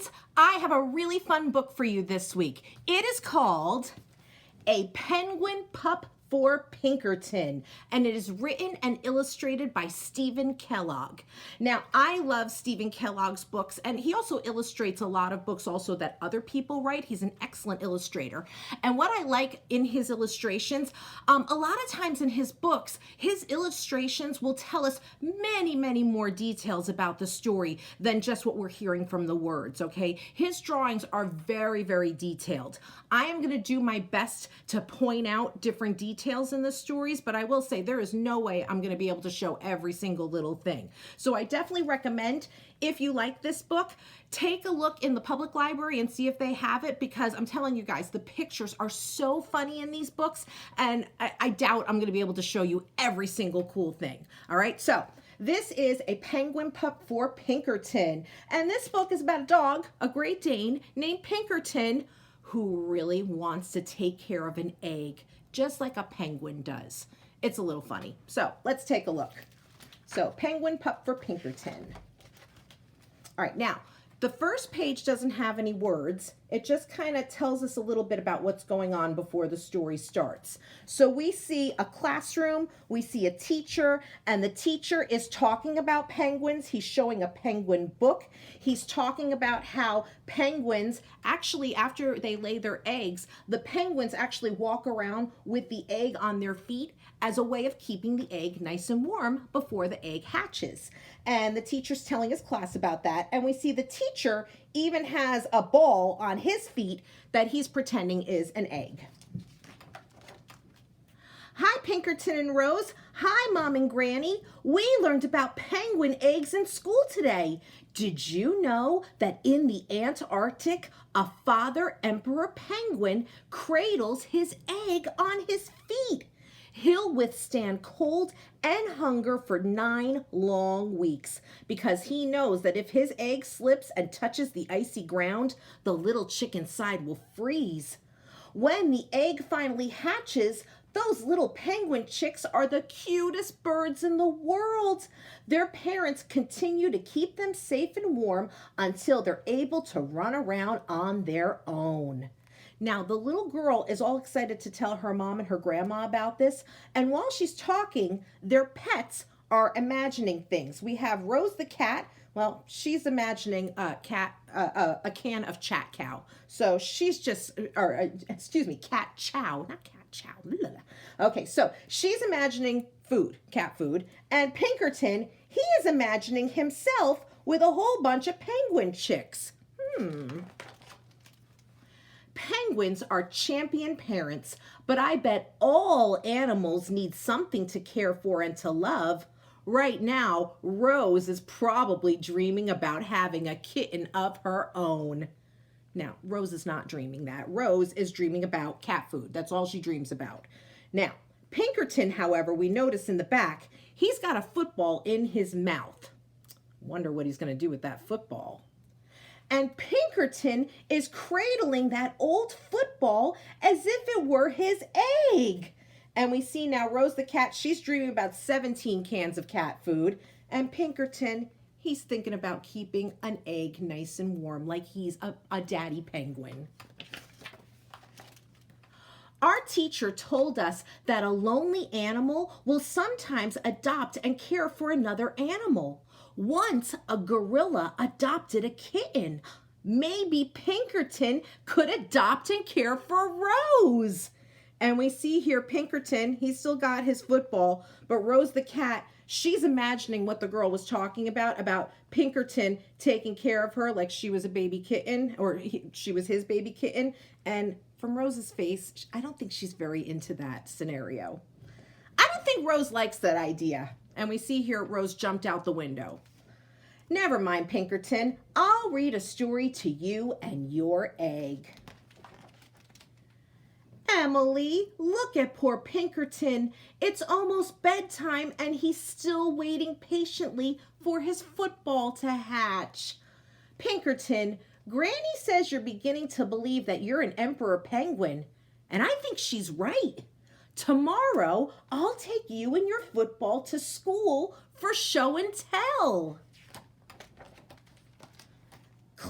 Penguins, I have a really fun book for you this week. It is called A Penguin Pup for Pinkerton, and it is written and illustrated by Stephen Kellogg. Now, I love Stephen Kellogg's books, and he also illustrates a lot of books also that other people write. He's an excellent illustrator. And what I like in his illustrations, a lot of times in his books, his illustrations will tell us many, many more details about the story than just what we're hearing from the words, okay? His drawings are very, very detailed. I am going to do my best to point out different details in the stories, but I will say there is no way I'm going to be able to show every single little thing. So I definitely recommend, if you like this book, take a look in the public library and see if they have it, because I'm telling you guys, the pictures are so funny in these books, and I doubt I'm going to be able to show you every single cool thing. All right, so this is A Penguin Pup for Pinkerton, and this book is about a dog, a Great Dane, named Pinkerton, who really wants to take care of an egg, just like a penguin does. It's a little funny. So let's take a look. So Penguin Pup for Pinkerton. All right, now, the first page doesn't have any words. It just kind of tells us a little bit about what's going on before the story starts. So we see a classroom, we see a teacher, and the teacher is talking about penguins. He's showing a penguin book. He's talking about how penguins, actually after they lay their eggs, the penguins actually walk around with the egg on their feet as a way of keeping the egg nice and warm before the egg hatches. And the teacher's telling his class about that. And we see the teacher even has a ball on his feet that he's pretending is an egg. Hi, Pinkerton and Rose. Hi, Mom and Granny. We learned about penguin eggs in school today. Did you know that in the Antarctic, a father emperor penguin cradles his egg on his feet? He'll withstand cold and hunger for 9 long weeks because he knows that if his egg slips and touches the icy ground, the little chick inside will freeze. When the egg finally hatches, those little penguin chicks are the cutest birds in the world. Their parents continue to keep them safe and warm until they're able to run around on their own. Now, the little girl is all excited to tell her mom and her grandma about this. And while she's talking, their pets are imagining things. We have Rose the cat. Well, she's imagining a can of chat cow. So she's just, cat chow, not cat chow. Okay, so she's imagining food, cat food. And Pinkerton, he is imagining himself with a whole bunch of penguin chicks. Penguins are champion parents, but I bet all animals need something to care for and to love. Right now, Rose is probably dreaming about having a kitten of her own. Now, Rose is not dreaming that. Rose is dreaming about cat food. That's all she dreams about. Now, Pinkerton, however, we notice in the back, he's got a football in his mouth. Wonder what he's going to do with that football. And Pinkerton is cradling that old football as if it were his egg. And we see now Rose the cat, she's dreaming about 17 cans of cat food. And Pinkerton, he's thinking about keeping an egg nice and warm like he's a daddy penguin. Our teacher told us that a lonely animal will sometimes adopt and care for another animal. Once a gorilla adopted a kitten. Maybe Pinkerton could adopt and care for Rose. And we see here Pinkerton, he's still got his football, but Rose the cat, she's imagining what the girl was talking about Pinkerton taking care of her like she was a baby kitten, or she was his baby kitten. And from Rose's face, I don't think she's very into that scenario. I don't think Rose likes that idea. And we see here Rose jumped out the window. Never mind, Pinkerton. I'll read a story to you and your egg. Emily, look at poor Pinkerton. It's almost bedtime and he's still waiting patiently for his football to hatch. Pinkerton, Granny says you're beginning to believe that you're an emperor penguin, and I think she's right. Tomorrow, I'll take you and your football to school for show and tell.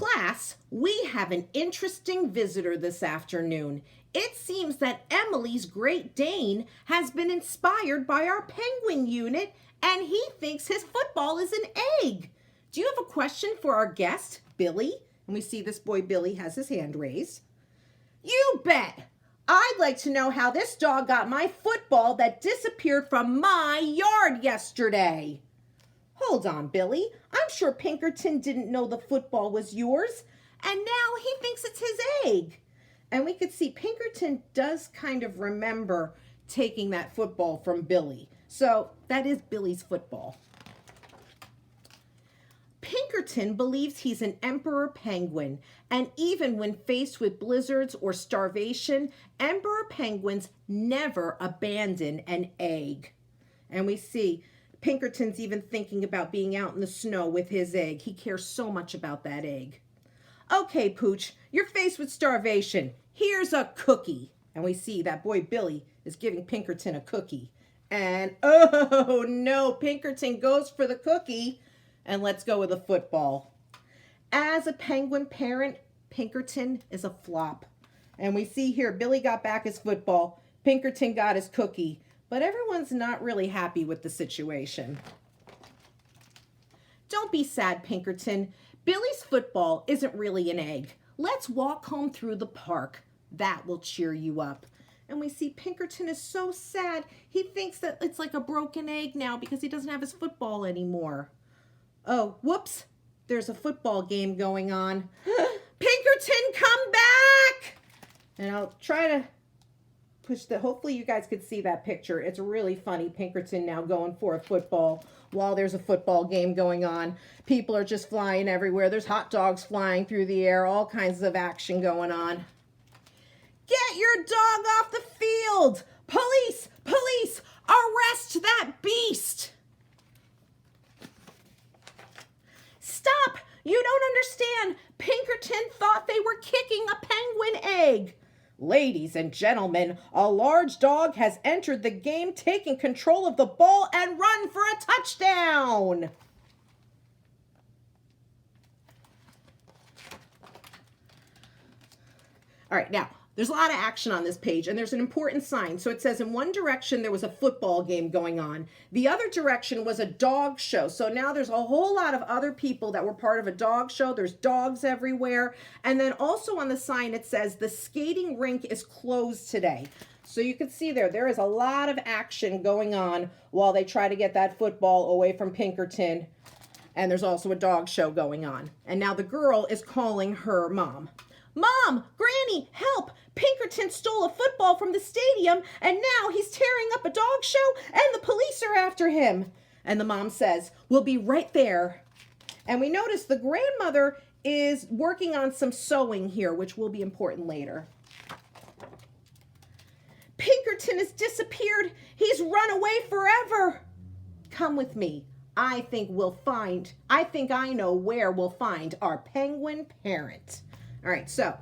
Class, we have an interesting visitor this afternoon. It seems that Emily's Great Dane has been inspired by our penguin unit, and he thinks his football is an egg. Do you have a question for our guest, Billy? And we see this boy Billy has his hand raised. You bet! I'd like to know how this dog got my football that disappeared from my yard yesterday. Hold on, Billy. I'm sure Pinkerton didn't know the football was yours, and now he thinks it's his egg. And we could see Pinkerton does kind of remember taking that football from Billy. So that is Billy's football. Pinkerton believes he's an emperor penguin, and even when faced with blizzards or starvation, emperor penguins never abandon an egg. And we see Pinkerton's even thinking about being out in the snow with his egg. He cares so much about that egg. Okay, Pooch, you're faced with starvation. Here's a cookie. And we see that boy Billy is giving Pinkerton a cookie. And oh no, Pinkerton goes for the cookie and lets go of the football. As a penguin parent, Pinkerton is a flop. And we see here Billy got back his football, Pinkerton got his cookie, but everyone's not really happy with the situation. Don't be sad, Pinkerton. Billy's football isn't really an egg. Let's walk home through the park. That will cheer you up. And we see Pinkerton is so sad. He thinks that it's like a broken egg now because he doesn't have his football anymore. Oh, whoops. There's a football game going on. Pinkerton, come back! And I'll try to push hopefully you guys could see that picture. It's really funny. Pinkerton now going for a football while there's a football game going on. People are just flying everywhere. There's hot dogs flying through the air, all kinds of action going on. Get your dog off the field! Police! Police! Arrest that beast! Stop! You don't understand. Pinkerton thought they were kicking a penguin egg. Ladies and gentlemen, a large dog has entered the game, taking control of the ball and run for a touchdown. All right, now, there's a lot of action on this page, and there's an important sign. So it says in one direction there was a football game going on. The other direction was a dog show. So now there's a whole lot of other people that were part of a dog show. There's dogs everywhere. And then also on the sign it says the skating rink is closed today. So you can see there is a lot of action going on while they try to get that football away from Pinkerton. And there's also a dog show going on. And now the girl is calling her mom. Mom, Granny, help! Pinkerton stole a football from the stadium, and now he's tearing up a dog show, and the police are after him. And the mom says, we'll be right there. And we notice the grandmother is working on some sewing here, which will be important later. Pinkerton has disappeared. He's run away forever. Come with me. I think I know where we'll find our penguin parent. All right, so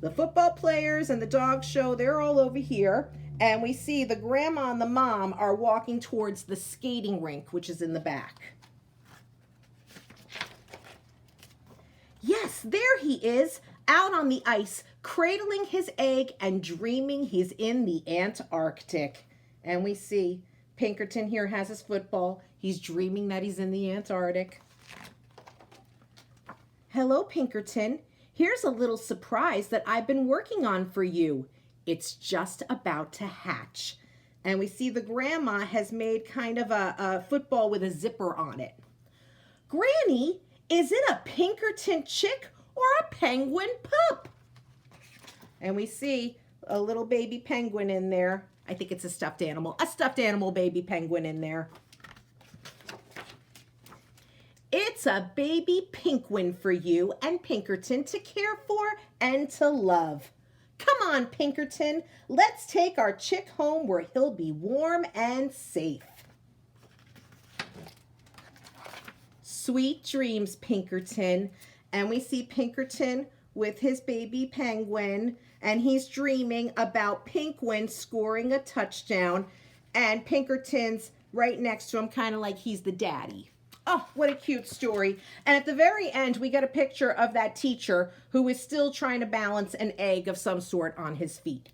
the football players and the dog show, they're all over here. And we see the grandma and the mom are walking towards the skating rink, which is in the back. Yes, there he is, out on the ice, cradling his egg and dreaming he's in the Antarctic. And we see Pinkerton here has his football. He's dreaming that he's in the Antarctic. Hello, Pinkerton. Here's a little surprise that I've been working on for you. It's just about to hatch. And we see the grandma has made kind of a football with a zipper on it. Granny, is it a Pinkerton chick or a penguin pup? And we see a little baby penguin in there. I think it's a stuffed animal baby penguin in there. It's a baby penguin for you and Pinkerton to care for and to love. Come on, Pinkerton, let's take our chick home where he'll be warm and safe. Sweet dreams, Pinkerton. And we see Pinkerton with his baby penguin, and he's dreaming about Pinguin scoring a touchdown, and Pinkerton's right next to him, kind of like he's the daddy. Oh, what a cute story. And at the very end, we get a picture of that teacher who is still trying to balance an egg of some sort on his feet.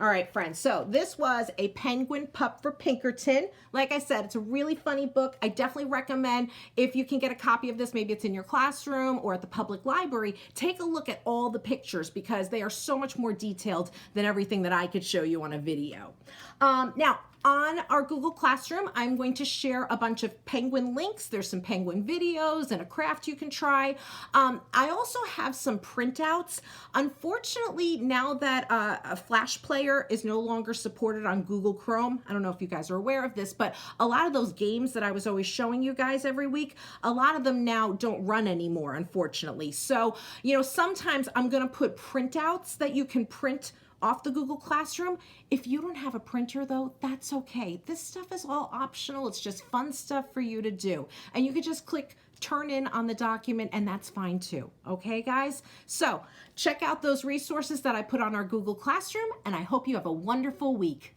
All right, friends, so this was A Penguin Pup for Pinkerton. Like I said, it's a really funny book. I definitely recommend, if you can get a copy of this, maybe it's in your classroom or at the public library, take a look at all the pictures because they are so much more detailed than everything that I could show you on a video. Now, on our Google Classroom, I'm going to share a bunch of penguin links. There's some penguin videos and a craft you can try. I also have some printouts. Unfortunately, now that a Flash player is no longer supported on Google Chrome, I don't know if you guys are aware of this, but a lot of those games that I was always showing you guys every week, a lot of them now don't run anymore, unfortunately. So, sometimes I'm going to put printouts that you can print off the Google Classroom. If you don't have a printer though, that's okay. This stuff is all optional. It's just fun stuff for you to do. And you could just click turn in on the document and that's fine too. Okay, guys? So check out those resources that I put on our Google Classroom and I hope you have a wonderful week.